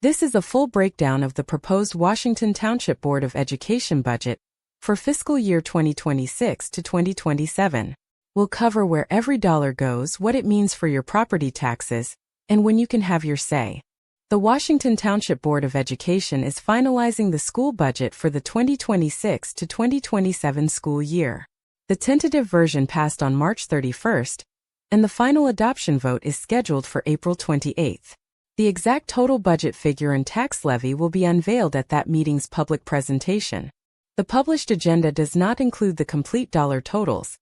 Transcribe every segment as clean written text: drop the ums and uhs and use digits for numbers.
This is a full breakdown of the proposed Washington Township Board of Education budget for fiscal year 2026 to 2027. We'll cover where every dollar goes, what it means for your property taxes, and when you can have your say. The Washington Township Board of Education is finalizing the school budget for the 2026 to 2027 school year. The tentative version passed on March 31st, and the final adoption vote is scheduled for April 28th. The exact total budget figure and tax levy will be unveiled at that meeting's public presentation. The published agenda does not include the complete dollar totals.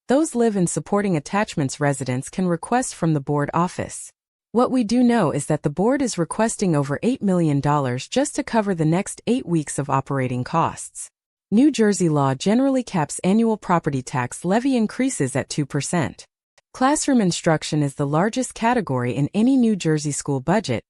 Those live in supporting attachments residents can request from the board office. What we do know is that the board is requesting over $8 million just to cover the next 8 weeks of operating costs. New Jersey law generally caps annual property tax levy increases at 2%. Classroom instruction is the largest category in any New Jersey school budget,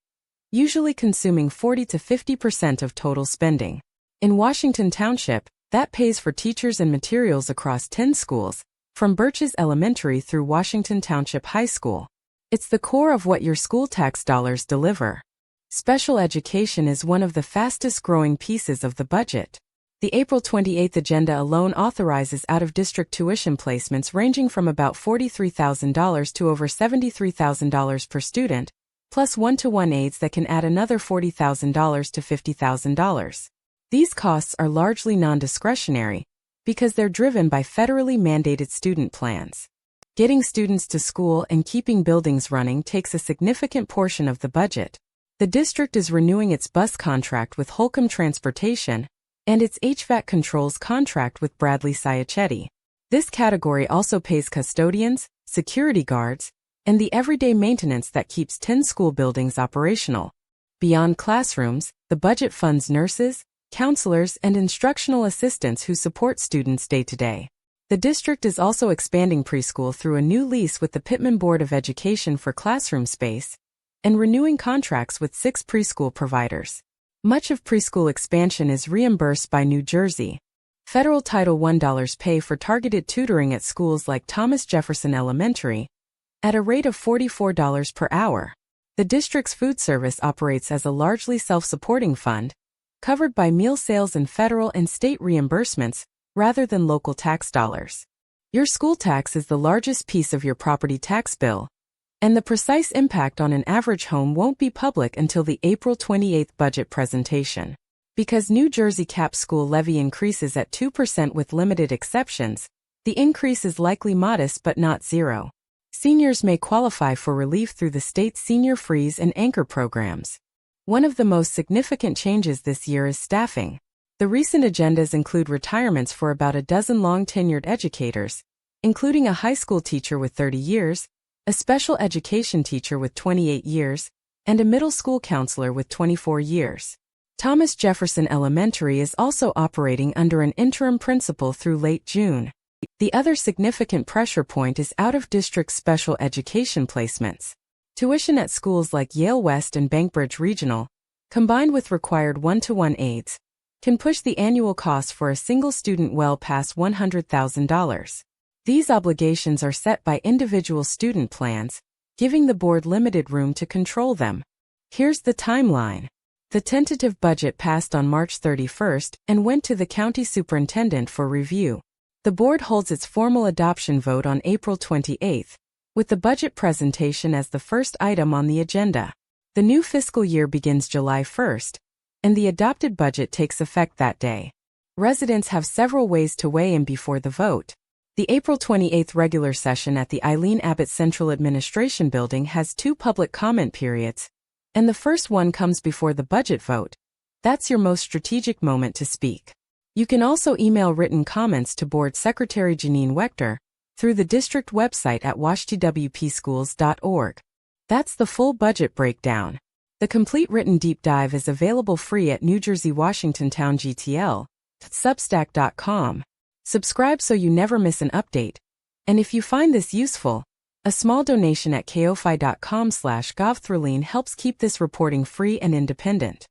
usually consuming 40 to 50% of total spending. In Washington Township, that pays for teachers and materials across 10 schools, from Birches Elementary through Washington Township High School. It's the core of what your school tax dollars deliver. Special education is one of the fastest growing pieces of the budget. The April 28th agenda alone authorizes out-of-district tuition placements ranging from about $43,000 to over $73,000 per student, plus one-to-one aides that can add another $40,000 to $50,000. These costs are largely non-discretionary because they're driven by federally mandated student plans. Getting students to school and keeping buildings running takes a significant portion of the budget. The district is renewing its bus contract with Holcomb Transportation and its HVAC controls contract with Bradley Sciacetti. This category also pays custodians, security guards, and the everyday maintenance that keeps 10 school buildings operational. Beyond classrooms, the budget funds nurses, counselors, and instructional assistants who support students day to day. The district is also expanding preschool through a new lease with the Pittman Board of Education for classroom space and renewing contracts with 6 preschool providers. Much of preschool expansion is reimbursed by New Jersey. Federal Title I dollars pay for targeted tutoring at schools like Thomas Jefferson Elementary at a rate of $44 per hour. The district's food service operates as a largely self-supporting fund, covered by meal sales and federal and state reimbursements rather than local tax dollars. Your school tax is the largest piece of your property tax bill, and the precise impact on an average home won't be public until the April 28th budget presentation. Because New Jersey caps school levy increases at 2% with limited exceptions, the increase is likely modest but not zero. Seniors may qualify for relief through the state's Senior Freeze and Anchor programs. One of the most significant changes this year is staffing. The recent agendas include retirements for about a dozen long-tenured educators, including a high school teacher with 30 years, a special education teacher with 28 years, and a middle school counselor with 24 years. Thomas Jefferson Elementary is also operating under an interim principal through late June. The other significant pressure point is out-of-district special education placements. Tuition at schools like Yale West and Bankbridge Regional, combined with required one-to-one aides, can push the annual cost for a single student well past $100,000. These obligations are set by individual student plans, giving the board limited room to control them. Here's the timeline. The tentative budget passed on March 31st and went to the county superintendent for review. The board holds its formal adoption vote on April 28th, with the budget presentation as the first item on the agenda. The new fiscal year begins July 1st, and the adopted budget takes effect that day. Residents have several ways to weigh in before the vote. The April 28th regular session at the Eileen Abbott Central Administration Building has 2 public comment periods, and the first one comes before the budget vote. That's your most strategic moment to speak. You can also email written comments to Board Secretary Janine Wechter through the district website at washtwpschools.org. That's the full budget breakdown. The complete written deep dive is available free at New Jersey Washington Town GTL, substack.com. Subscribe so you never miss an update. And if you find this useful, a small donation at ko-fi.com/govthrillene helps keep this reporting free and independent.